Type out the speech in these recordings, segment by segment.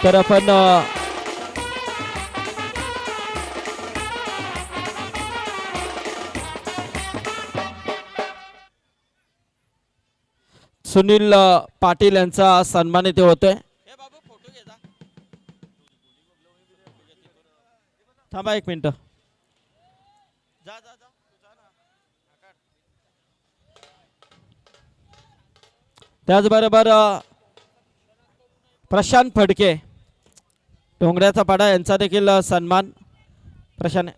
तर आपण सुनील पाटील यांचा सन्मान इथे होतोय. थांबा एक मिनिट. त्याचबरोबर प्रशांत फडके डोंगऱ्याचा पाडा यांचा देखील सन्मान. प्रशांत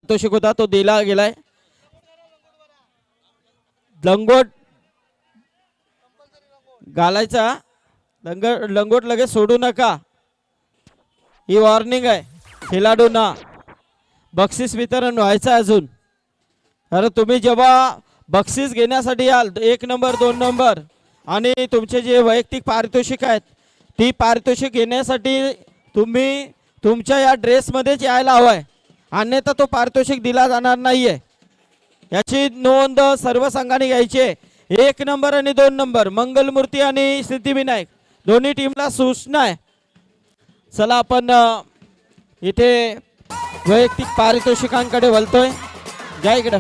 तो शिकवता तो दिला गेलाय. लंगोट घालायचा. लंगोट लगेच सोडू नका. ही वॉर्निंग आहे खेळाडूंना. बक्षीस वितरण व्हायचं अजून. अरे तुम्ही जेव्हा बक्षीस घेण्यासाठी याल 1 नंबर 2 नंबर आणि तुमचे जे वैयक्तिक पारितोषिक आहेत ती पारितोषिक घेण्यासाठी तुम्ही तुमच्या या ड्रेसमध्येच यायला हवंय. अन्यथा तो पारितोषिक दिला जाणार नाहीये. याची नोंद सर्व संघाने घ्यायची आहे. 1 नंबर आणि 2 नंबर मंगलमूर्ती आणि सिद्धिविनायक दोन्ही टीमला सूचना आहे. चला आपण इथे वैयक्तिक पारितोषिकांकडे वळतोय. घ्या इकडं.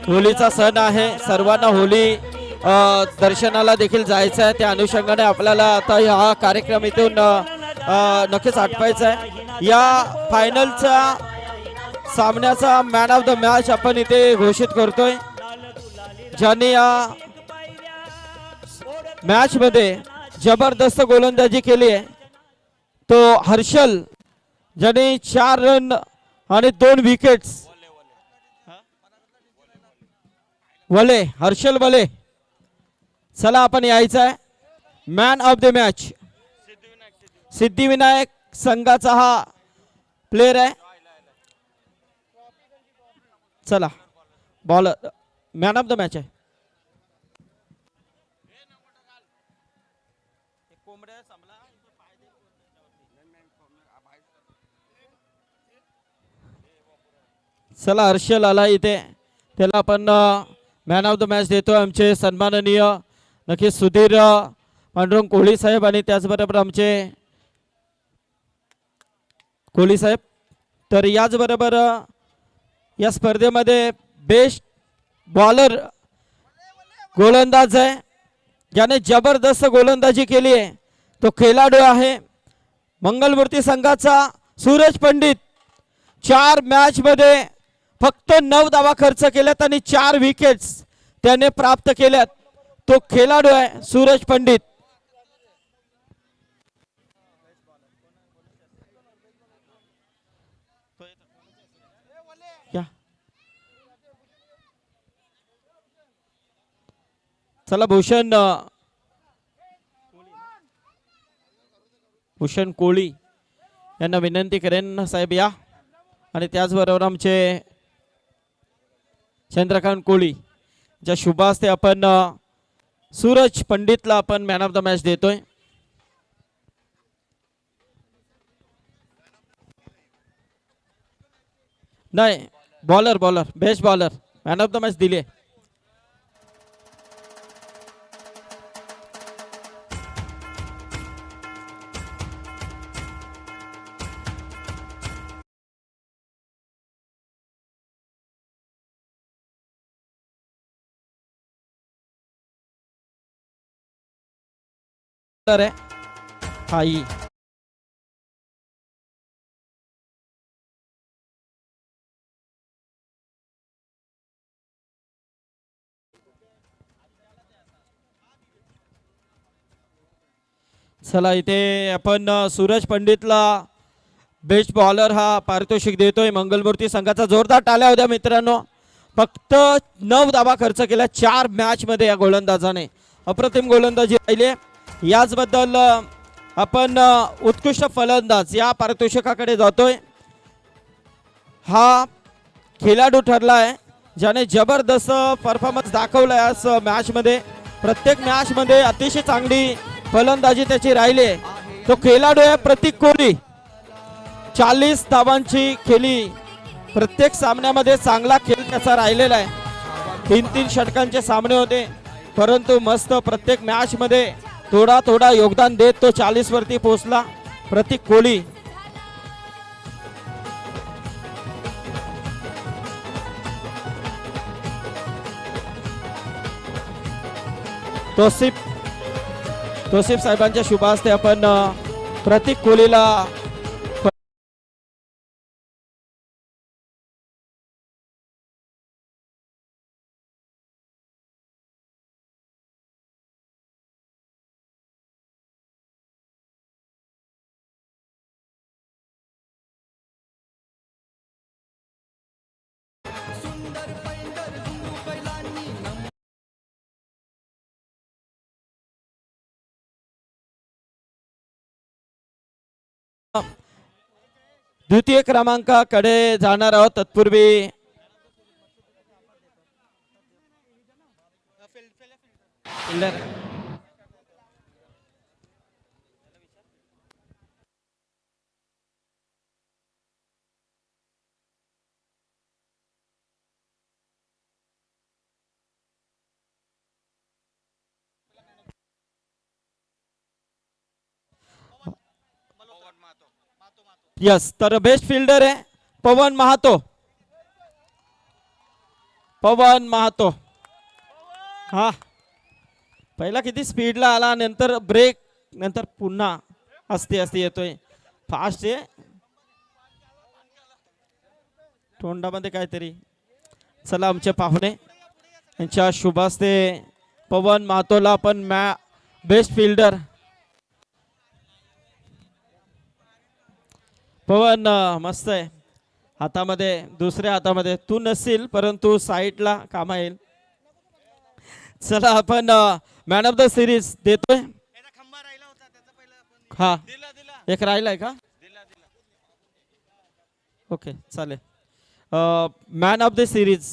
होलीचा सण आहे, सर्वांना होली दर्शनाला देखील जायचं आहे. त्या अनुषंगाने आपल्याला आता हा कार्यक्रम इथून नक्कीच आटवायचा आहे. या फायनलचा सामन्याचा मॅन ऑफ द मॅच आपण इथे घोषित करतोय. ज्याने या मॅच मध्ये जबरदस्त गोलंदाजी केली आहे तो हर्षल, ज्याने 4 रन आणि 2 विकेट्स. वले, हर्षल वले. चला आपण यायचं आहे. Man of the match Siddhivinayak संघाचा हा प्लेयर आहे. चला bowler man of the match आहे. चला हर्षल आला इथे, त्याला आपण मॅन ऑफ द मॅच देतो. आमचे सन्माननीय नक्कीच सुधीर पांडुरंग कोहली साहेब आणि त्याचबरोबर आमचे कोहली साहेब. तर याचबरोबर या स्पर्धेमध्ये बेस्ट बॉलर गोलंदाज आहे, ज्याने जबरदस्त गोलंदाजी केली आहे तो खेळाडू आहे मंगलमूर्ती संघाचा सूरज पंडित. 4 मॅच मध्ये फक्त 9 धावा खर्च केल्यात आणि 4 विकेट्स त्याने प्राप्त केल्यात. तो खेळाडू आहे सूरज पंडित. चला भूषण कोळी यांना विनंती करेन साहेब या. आणि त्याचबरोबर आमचे चंद्रकांत कोळी ज्या शुभ हस्ते आपण सूरज पंडितला आपण मॅन ऑफ द मॅच देतोय. नाही bowler best bowler man of the match दिले. आहे हाई. चला इथे आपण सूरज पंडितला बेस्ट बॉलर हा पारितोषिक देतोय. मंगलमूर्ती संघाचा जोरदार टाळ्या होत्या मित्रांनो. फक्त 9 धावा खर्च केल्या 4 मॅच मध्ये या गोलंदाजाने. अप्रतिम गोलंदाजी राहिली. याचबद्दल आपण उत्कृष्ट फलंदाज या पारितोषिकाकडे जातोय. हा खेळाडू ठरला आहे ज्याने जबरदस्त परफॉर्मन्स दाखवला आज मॅच मध्ये. प्रत्येक मॅच मध्ये अतिशय चांगली फलंदाजी त्याची राहिली. तो खेळाडू आहे प्रतीक कोहली. 40 धावांची खेळी. प्रत्येक सामन्यामध्ये चांगला खेळ त्याचा राहिलेला आहे. 3-3 षटकांचे सामने होते, परंतु मस्त प्रत्येक मॅच मध्ये थोडा योगदान देत तो 40 वरती पोहोचला प्रतीक कोहली. तोसिफ साहेबांच्या शुभ हस्ते आपण प्रतीक कोहलीला द्वितीय क्रमांकाकडे जाणार आहोत. तत्पूर्वी यस तर बेस्ट फिल्डर आहे पवन महातो. पवन महातो. हा पहिला किती स्पीडला आला, नंतर ब्रेक, नंतर पुन्हा असते येतोय फास्ट आहे. तोंडामध्ये काहीतरी. चला आमचे पाहुणे यांच्या शुभास्ते पवन महातोला पण बेस्ट फिल्डर. पवन मस्त आहे. हातामध्ये, दुसऱ्या हातामध्ये तू नसशील परंतु साईडला कामा येईल. चला आपण मॅन ऑफ द सिरीज देतोय. हा एक राहिलाय का? ओके चालेल. Man of the series.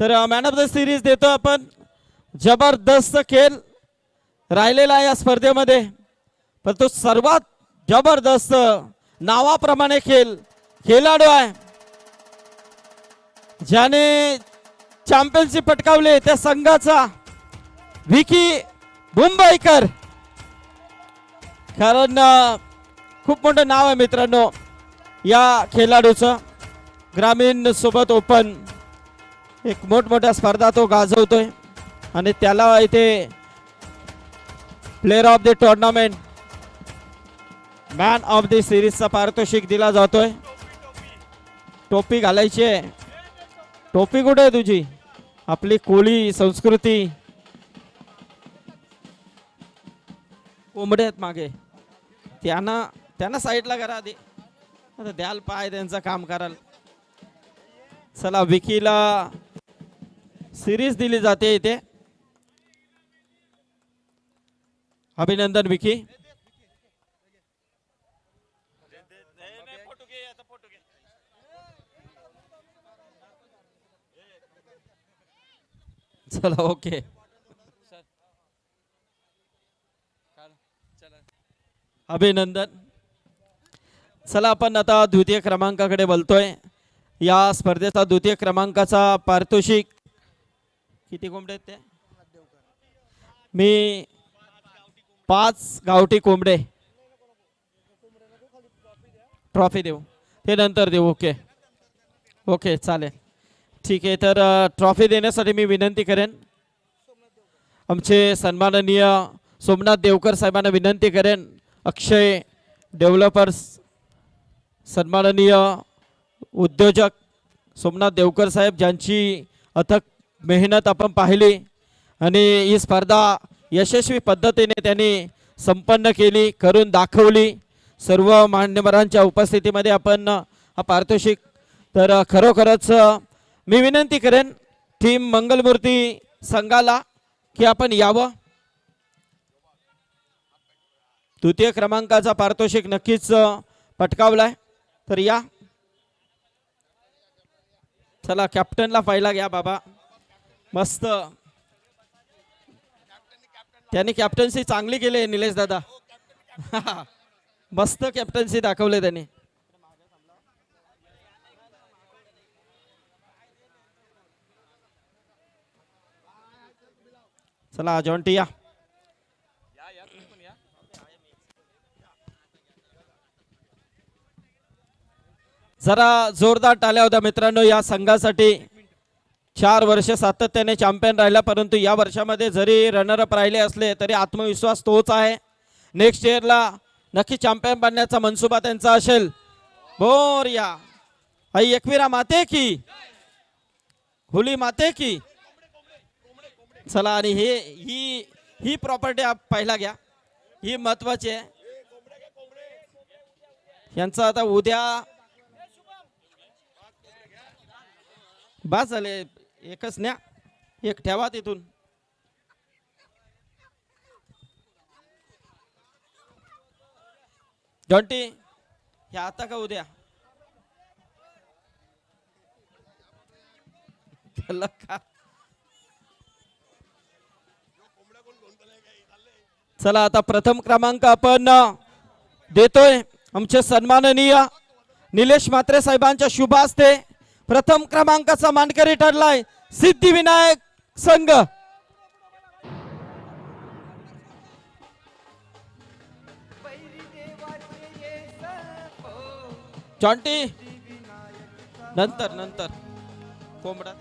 तर मॅन ऑफ द सिरीज देतो आपण. जबरदस्त खेळ राहिलेला आहे या स्पर्धेमध्ये, परंतु सर्वात जबरदस्त नावाप्रमाणे खेळाडू आहे ज्याने चॅम्पियनशिप पटकावले त्या संघाचा विकी मुंबईकर. कारण खूप मोठं नाव आहे मित्रांनो या खेळाडूचं. ग्रामीण सोबत ओपन एक मोठमोठ्या स्पर्धा तो गाजवतोय आणि त्याला इथे player of the tournament, man of the सिरीजचा पारितोषिक दिला जातोय. टोपी घालायची आहे. टोपी कुठे आहे तुझी? आपली कोळी संस्कृती. कोंबडे आहेत मागे, त्यांना साईडला करा आधी. आता द्याल पाय त्यांचं काम कराल. चला विकीला सिरीज दिली जाते इथे. अभिनंदन विकी. चला ओके. अभिनंदन. चला आपण आता द्वितीय क्रमांकाकडे बोलतोय. या स्पर्धेचा द्वितीय क्रमांकाचा पारितोषिक किती कोंबडे आहेत ते? मी 5 गावठी कोंबडे. ट्रॉफी देऊ ते नंतर देऊ. ओके ओके चालेल ठीक आहे. तर ट्रॉफी देण्यासाठी मी विनंती करेन आमचे सन्माननीय सोमनाथ देवकर साहेबांना विनंती करेन. अक्षय डेव्हलपर्स सन्माननीय उद्योजक सोमनाथ देवकर साहेब ज्यांची अथक मेहनत आपण पाहिली आणि ही स्पर्धा यशस्वी पद्धतीने त्यांनी संपन्न केली, करून दाखवली. सर्व मान्यवरांच्या उपस्थितीमध्ये आपण हा पारितोषिक. तर खरोखरच मी विनंती करेन टीम मंगलमूर्ती संघाला की आपण यावं. द्वितीय क्रमांकाचा पारितोषिक नक्कीच पटकावलाय तर या. चला कॅप्टनला पहिला घ्या बाबा. मस्त त्यांनी कॅप्टन्सी चांगली केली निलेश दादा. मस्त कॅप्टन्सी दाखवले त्यांनी. चला जॉन्टी या. जरा जोरदार टाळ्या होत्या मित्रांनो या संघासाठी. 4 वर्ष सातत्याने चॅम्पियन राहिला, परंतु या वर्षामध्ये जरी रनरअप राहिले असले तरी आत्मविश्वास तोच आहे. नेक्स्ट इयरला नक्की चॅम्पियन बनण्याचा मनसुबा त्यांचा असेल. बोरिया आई एकवीरा माते की हुली माते की. चला आणि ही प्रॉपर्टी पहिला घ्या, ही महत्वाची आहे. यांचा आता उद्या बस झाले. एकच न्या, एक ठेवा तिथून. जॉन्टी हे आता का उद्या? का चला आता प्रथम क्रमांक आपण देतोय आमचे सन्माननीय निलेश म्हात्रे साहेबांच्या शुभ हस्ते. प्रथम क्रमांकाचा मानकरी ठरलाय सिद्धिविनायक संघ. जॉन्टी नंतर नंतर कोंबडा